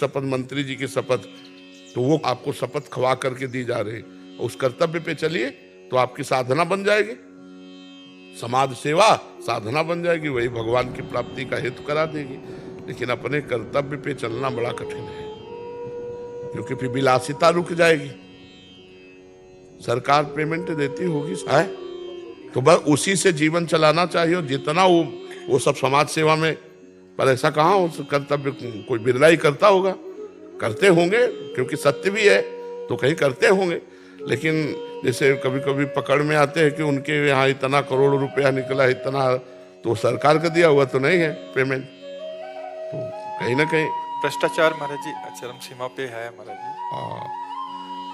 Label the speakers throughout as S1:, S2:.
S1: शपथ, मंत्री जी की शपथ, तो वो आपको शपथ खवा करके दी जा रही, उस कर्तव्य पे चलिए तो आपकी साधना बन जाएगी, समाज सेवा साधना बन जाएगी, वही भगवान की प्राप्ति का हेतु करा देगी। लेकिन अपने कर्तव्य पे चलना बड़ा कठिन है, क्योंकि फिर विलासिता रुक जाएगी। सरकार पेमेंट देती होगी है, तो बस उसी से जीवन चलाना चाहिए, जितना वो सब समाज सेवा में। पर ऐसा कहाँ हो, कर्तव्य कोई बिरला ही करता होगा, करते होंगे क्योंकि सत्य भी है तो कहीं करते होंगे। लेकिन जैसे कभी कभी पकड़ में आते हैं कि उनके यहाँ इतना करोड़ रुपया निकला, इतना, तो सरकार का दिया हुआ तो नहीं है पेमेंट, तो कहीं ना कहीं
S2: भ्रष्टाचार महाराज जी चरम सीमा पे है महाराज जी।
S1: हाँ,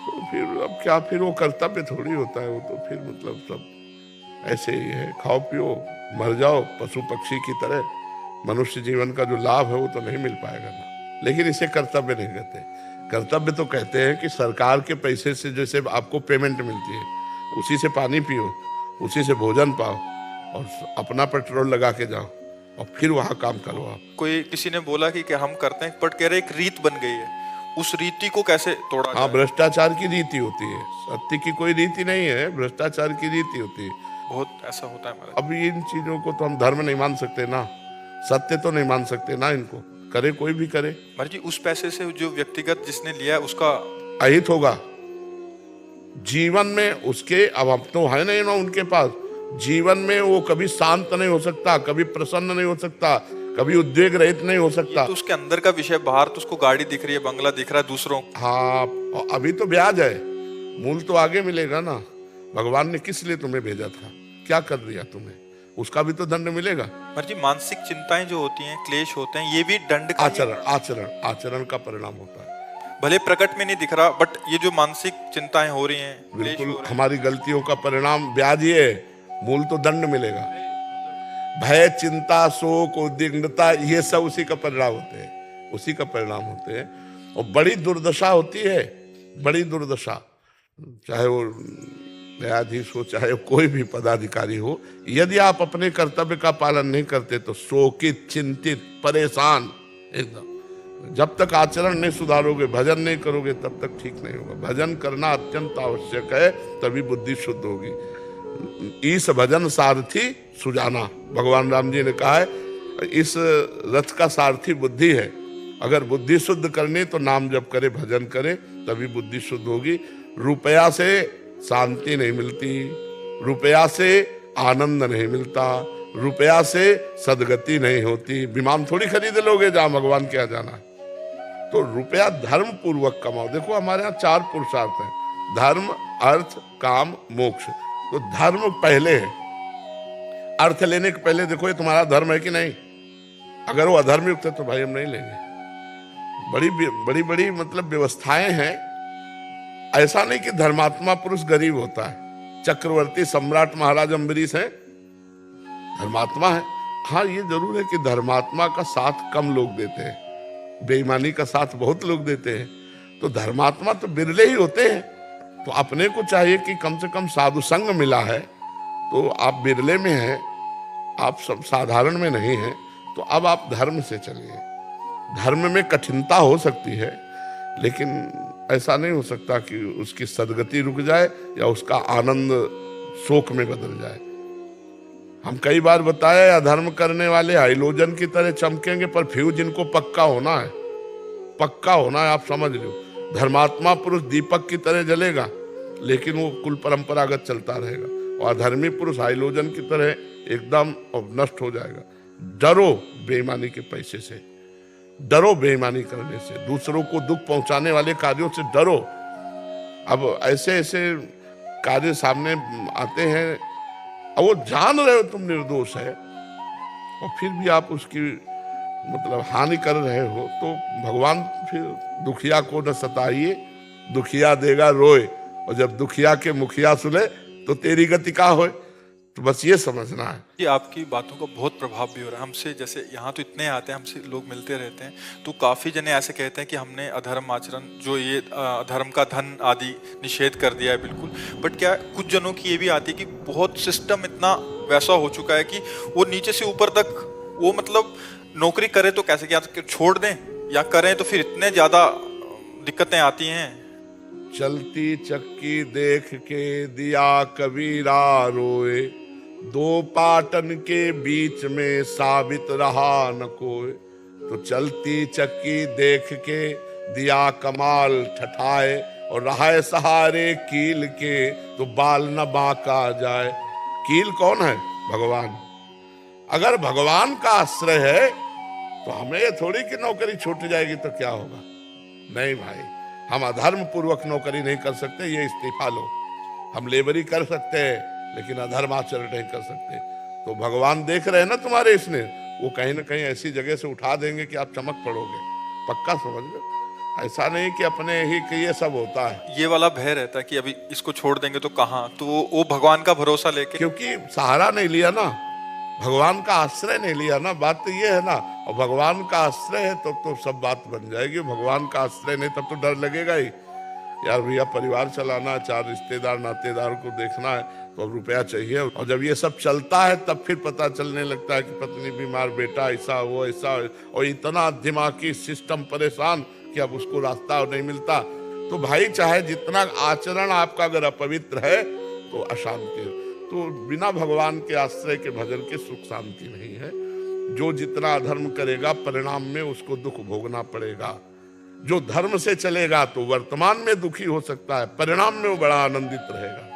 S1: तो फिर अब क्या, फिर वो कर्तव्य थोड़ी होता है, वो तो फिर मतलब सब ऐसे ही है, खाओ पियो मर जाओ पशु पक्षी की तरह। मनुष्य जीवन का जो लाभ है वो तो नहीं मिल पाएगा ना। लेकिन इसे कर्तव्य नहीं कहते। कर्तव्य तो कहते हैं कि सरकार के पैसे से जैसे आपको पेमेंट मिलती है, उसी से पानी पियो, उसी से भोजन पाओ और अपना पेट्रोल लगा के जाओ और फिर वहाँ काम करो आप।
S2: कोई किसी ने बोला कि हम करते हैं, बट कह रहे एक रीत बन गई है, उस रीति को कैसे तोड़ा जाए?
S1: हाँ, भ्रष्टाचार की रीति होती है, सत्य की कोई रीति नहीं है, भ्रष्टाचार की रीति होती है।
S2: बहुत ऐसा होता है महाराज।
S1: अब इन चीजों को तो हम धर्म नहीं मान सकते ना, सत्य तो नहीं मान सकते ना, इनको करे कोई भी करे।
S2: महाराज जी उस पैसे से जो व्यक्तिगत जिसने लिया उसका
S1: अहित होगा जीवन में उसके। अब हम तो है नहीं ना उनके पास, जीवन में वो कभी शांत नहीं हो सकता, कभी प्रसन्न नहीं हो सकता, कभी उद्वेग रहित नहीं हो सकता।
S2: तो उसके अंदर का विषय, बाहर तो उसको गाड़ी दिख रही है, बंगला दिख रहा है दूसरों।
S1: हाँ, अभी तो ब्याज है, मूल तो आगे मिलेगा ना। भगवान ने किस लिए तुम्हें भेजा था, क्या कर दिया तुम्हें, उसका भी तो दंड मिलेगा।
S2: महाराज जी मानसिक चिंताएं जो होती हैं, क्लेश होते हैं, ये भी दंड का
S1: आचरण का परिणाम होता है।
S2: भले प्रकट में नहीं दिख रहा, बट ये जो मानसिक चिंताएं हो रही हैं,
S1: बिल्कुल हमारी गलतियों का परिणाम ब्याज ही है, मूल तो दंड मिलेगा। भय, चिंता, शोक, उद्विग्नता, ये सब उसी का परिणाम होते हैं, उसी का परिणाम होते हैं। और बड़ी दुर्दशा होती है, बड़ी दुर्दशा, चाहे वो न्यायाधीश हो, चाहे कोई भी पदाधिकारी हो, यदि आप अपने कर्तव्य का पालन नहीं करते तो शोकित, चिंतित, परेशान एकदम। जब तक आचरण नहीं सुधारोगे, भजन नहीं करोगे, तब तक ठीक नहीं होगा। भजन करना अत्यंत आवश्यक है, तभी बुद्धि शुद्ध होगी। इस भजन सारथी सुजाना, भगवान राम जी ने कहा है, इस रथ का सारथी बुद्धि है। अगर बुद्धि शुद्ध करनी तो नाम जप करे, भजन करे, तभी बुद्धि शुद्ध होगी। रुपया से शांति नहीं मिलती, रुपया से आनंद नहीं मिलता, रुपया से सदगति नहीं होती। विमान थोड़ी खरीद लोगे जहां भगवान के यहाँ जाना है, तो रुपया धर्म पूर्वक कमाओ। देखो हमारे यहाँ 4 पुरुषार्थ हैं, धर्म, अर्थ, काम, मोक्ष। तो धर्म पहले है, अर्थ लेने के पहले देखो ये तुम्हारा धर्म है कि नहीं। अगर वो अधर्म युक्त है तो भाई हम नहीं लेंगे। बड़ी बड़ी मतलब व्यवस्थाएं हैं। ऐसा नहीं कि धर्मात्मा पुरुष गरीब होता है। चक्रवर्ती सम्राट महाराज अम्बरीश हैं, धर्मात्मा है। हाँ, ये जरूर है कि धर्मात्मा का साथ कम लोग देते हैं, बेईमानी का साथ बहुत लोग देते हैं। तो धर्मात्मा तो बिरले ही होते हैं। तो अपने को चाहिए कि कम से कम साधु संग मिला है, तो आप बिरले में हैं, आप सब साधारण में नहीं हैं, तो अब आप धर्म से चलिए। धर्म में कठिनता हो सकती है, लेकिन ऐसा नहीं हो सकता कि उसकी सदगति रुक जाए या उसका आनंद शोक में बदल जाए। हम कई बार बताया, अधर्म करने वाले हाइलोजन की तरह चमकेंगे, पर फ्यूज इनको पक्का होना है, पक्का होना है, आप समझ लो। धर्मात्मा पुरुष दीपक की तरह जलेगा, लेकिन वो कुल परंपरागत चलता रहेगा। और अधर्मी पुरुष हाइलोजन की तरह एकदम नष्ट हो जाएगा। डरो बेईमानी के पैसे से, डरो बेईमानी करने से, दूसरों को दुख पहुंचाने वाले कार्यों से डरो। अब ऐसे ऐसे कार्य सामने आते हैं और वो जान रहे हो तुम निर्दोष है, और फिर भी आप उसकी मतलब हानि कर रहे हो, तो भगवान फिर दुखिया को न सताइए, दुखिया देगा रोए, और जब दुखिया के मुखिया सुने तो तेरी गति का होए। तो बस ये समझना है।
S2: ये आपकी बातों का बहुत प्रभाव भी हो रहा है हमसे। जैसे यहाँ तो इतने आते हैं, हमसे लोग मिलते रहते हैं, तो काफी जने ऐसे कहते हैं कि हमने अधर्म आचरण, जो ये अधर्म का धन आदि निषेध कर दिया है बिल्कुल। बट क्या कुछ जनों की ये भी आती है कि बहुत सिस्टम इतना वैसा हो चुका है कि वो नीचे से ऊपर तक, वो मतलब नौकरी करे तो कैसे, क्या छोड़ दें, या करें तो फिर इतने ज्यादा दिक्कतें आती हैं।
S1: चलती चक्की देख के दिया कबीरा रोए, दो पाटन के बीच में साबित रहा न कोई। तो चलती चक्की देख के दिया कमाल ठठाए, और रहा सहारे कील के तो बाल न बांका जाए। कील कौन है? भगवान। अगर भगवान का आश्रय है तो हमें ये थोड़ी कि नौकरी छूट जाएगी तो क्या होगा। नहीं भाई, हम अधर्म पूर्वक नौकरी नहीं कर सकते, ये इस्तीफा लो। हम लेबरी कर सकते हैं लेकिन अधर्म आचरण नहीं कर सकते। तो भगवान देख रहे हैं ना तुम्हारे इसने, वो कहीं ना कहीं ऐसी जगह से उठा देंगे कि आप चमक पड़ोगे, पक्का समझ लो। ऐसा नहीं कि अपने ही कि ये सब होता है।
S2: ये वाला भय रहता है कि अभी इसको छोड़ देंगे तो कहाँ, तो वो भगवान का भरोसा लेके,
S1: क्योंकि सहारा नहीं लिया ना, भगवान का आश्रय नहीं लिया ना, बात तो ये है ना। और भगवान का आश्रय है तो सब बात बन जाएगी। भगवान का आश्रय नहीं तब तो डर लगेगा ही। यार भैया परिवार चलाना, 4 रिश्तेदार नातेदार को देखना है, तो अब रुपया चाहिए। और जब ये सब चलता है तब फिर पता चलने लगता है कि पत्नी बीमार, बेटा ऐसा वो ऐसा, और इतना दिमागी सिस्टम परेशान कि अब उसको रास्ता नहीं मिलता। तो भाई चाहे जितना आचरण आपका अगर अपवित्र है तो अशांति, तो बिना भगवान के आश्रय के भजन के सुख शांति नहीं है। जो जितना अधर्म करेगा परिणाम में उसको दुख भोगना पड़ेगा। जो धर्म से चलेगा तो वर्तमान में दुखी हो सकता है, परिणाम में वो बड़ा आनंदित रहेगा।